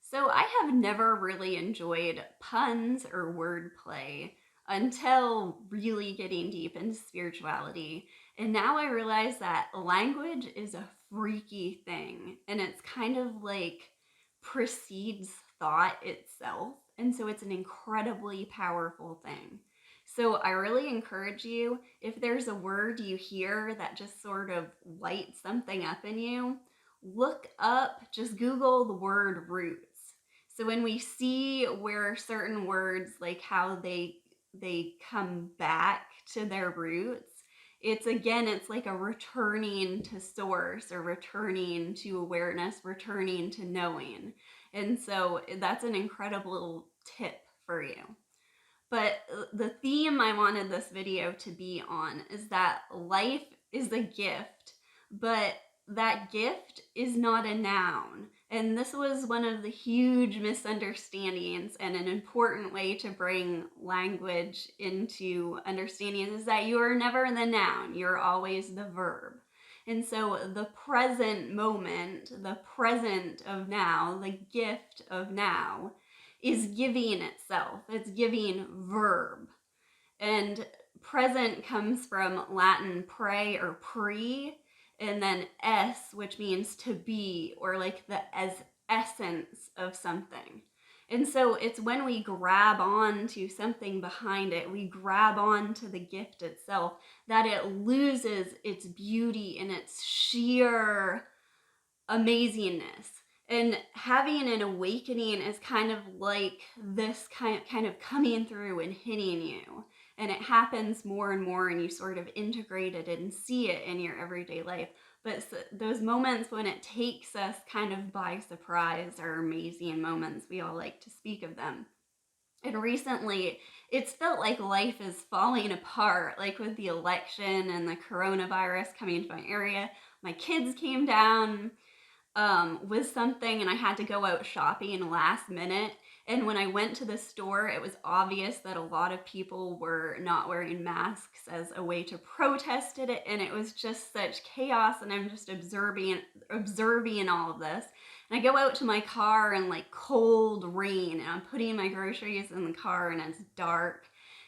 So I have never really enjoyed puns or wordplay until really getting deep into spirituality. And now I realize that language is a freaky thing and it's kind of like precedes thought itself. And so it's an incredibly powerful thing. So I really encourage you, if there's a word you hear that just sort of lights something up in you, look up, just Google the word roots. So when we see where certain words, like how they come back to their roots, it's like a returning to source or returning to awareness, returning to knowing. And so that's an incredible tip for you. But the theme I wanted this video to be on is that life is a gift, but that gift is not a noun. And this was one of the huge misunderstandings, and an important way to bring language into understanding is that you are never the noun, you're always the verb. And so the present moment, the present of now, the gift of now, is giving itself. It's giving verb. And present comes from Latin pre or pre, and then es, which means to be, or like the as essence of something. And so it's when we grab on to something behind it, we grab on to the gift itself, that it loses its beauty and its sheer amazingness. And having an awakening is kind of like this kind of coming through and hitting you. And it happens more and more, and you sort of integrate it and see it in your everyday life. But those moments when it takes us kind of by surprise are amazing moments. We all like to speak of them. And recently, it's felt like life is falling apart, like with the election and the coronavirus coming to my area. My kids came down with something, and I had to go out shopping last minute. And when I went to the store, it was obvious that a lot of people were not wearing masks as a way to protest it. And it was just such chaos. And I'm just observing all of this. And I go out to my car in like cold rain, and I'm putting my groceries in the car, and it's dark.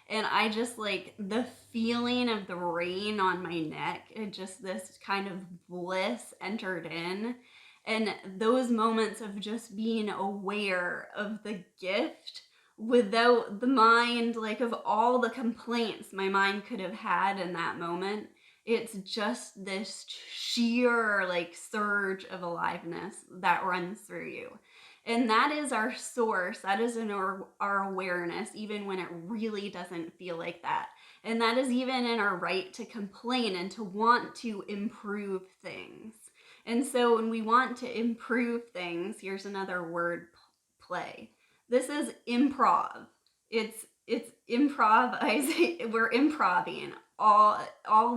And I just like the feeling of the rain on my neck, it just this kind of bliss entered in. And those moments of just being aware of the gift without the mind, like of all the complaints my mind could have had in that moment, it's just this sheer like surge of aliveness that runs through you. And that is our source. That is in our awareness, even when it really doesn't feel like that. And that is even in our right to complain and to want to improve things. And so when we want to improve things, here's another word play. This is improv. It's improvising. We're improving all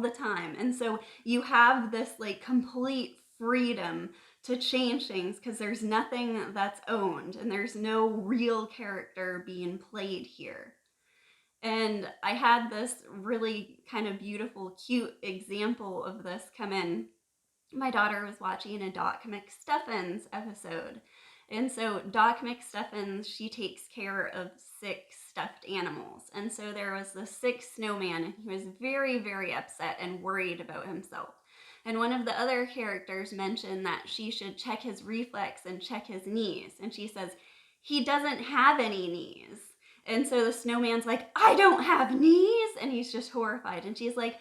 the time. And so you have this like complete freedom to change things because there's nothing that's owned and there's no real character being played here. And I had this really kind of beautiful, cute example of this come in. My daughter was watching a Doc McStuffins episode. And so Doc McStuffins, she takes care of 6 stuffed animals. And so there was the 6th snowman, and he was very, very upset and worried about himself. And one of the other characters mentioned that she should check his reflex and check his knees. And she says, he doesn't have any knees. And so the snowman's like, I don't have knees. And he's just horrified. And she's like,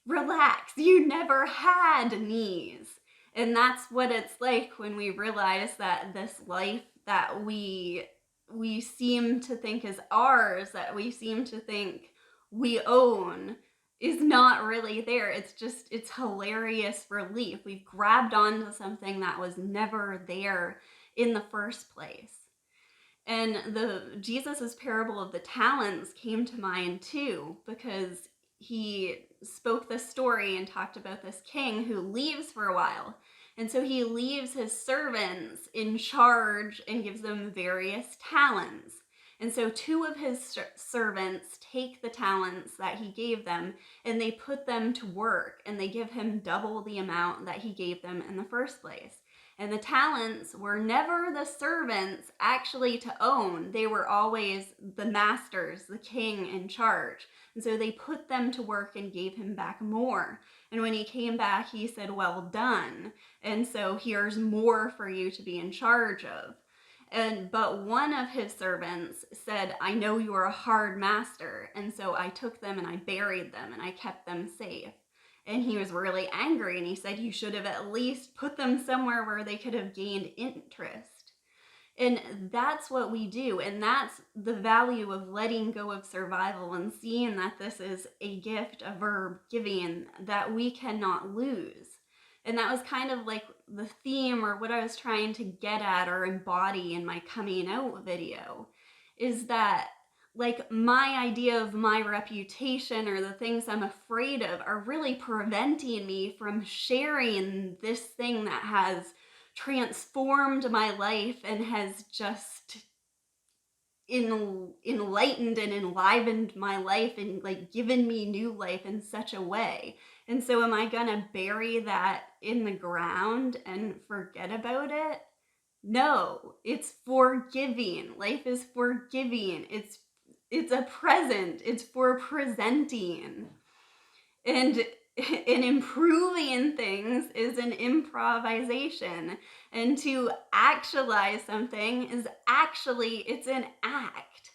relax, you never had knees. And that's what it's like when we realize that this life that we seem to think is ours, that we seem to think we own, is not really there. It's hilarious relief. We've grabbed onto something that was never there in the first place. And the Jesus's parable of the talents came to mind too, because he spoke this story and talked about this king who leaves for a while. And so he leaves his servants in charge and gives them various talents. And so 2 of his servants take the talents that he gave them and they put them to work, and they give him double the amount that he gave them in the first place. And the talents were never the servants actually to own. They were always the masters, the king in charge. And so they put them to work and gave him back more. And when he came back, he said, well done. And so here's more for you to be in charge of. But one of his servants said, I know you are a hard master. And so I took them and I buried them and I kept them safe. And he was really angry and he said, you should have at least put them somewhere where they could have gained interest. And that's what we do. And that's the value of letting go of survival and seeing that this is a gift, a verb, giving, that we cannot lose. And that was kind of like the theme or what I was trying to get at or embody in my coming out video, is that like my idea of my reputation or the things I'm afraid of are really preventing me from sharing this thing that has transformed my life and has just enlightened and enlivened my life and like given me new life in such a way. And so am I gonna bury that in the ground and forget about it? No, it's forgiving. Life is forgiving. It's a present. It's for presenting. And improving things is an improvisation. And to actualize something is actually, it's an act.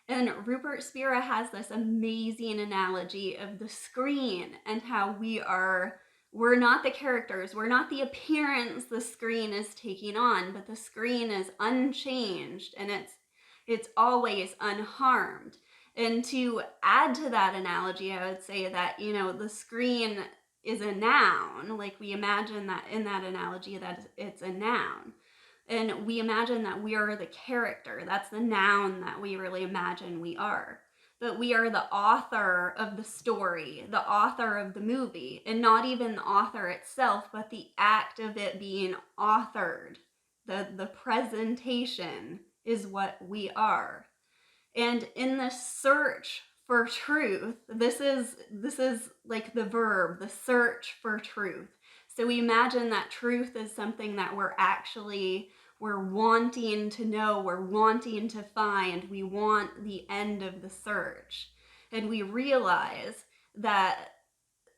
And Rupert Spira has this amazing analogy of the screen and how we're not the characters, we're not the appearance the screen is taking on, but the screen is unchanged and it's always unharmed. And to add to that analogy, I would say that, the screen is a noun. Like we imagine that in that analogy that it's a noun. And we imagine that we are the character. That's the noun that we really imagine we are. But we are the author of the story, the author of the movie, and not even the author itself, but the act of it being authored. The presentation is what we are. And in the search for truth, this is like the verb, the search for truth. So we imagine that truth is something that we're wanting to know, we're wanting to find, we want the end of the search. And we realize that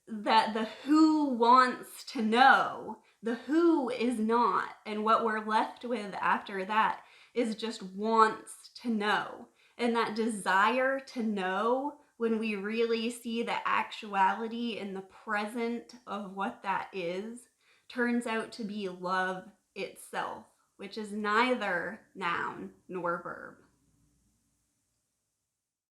the who wants to know, the who is not, and what we're left with after that is just wants to know. And that desire to know, when we really see the actuality in the present of what that is, turns out to be love itself, which is neither noun nor verb.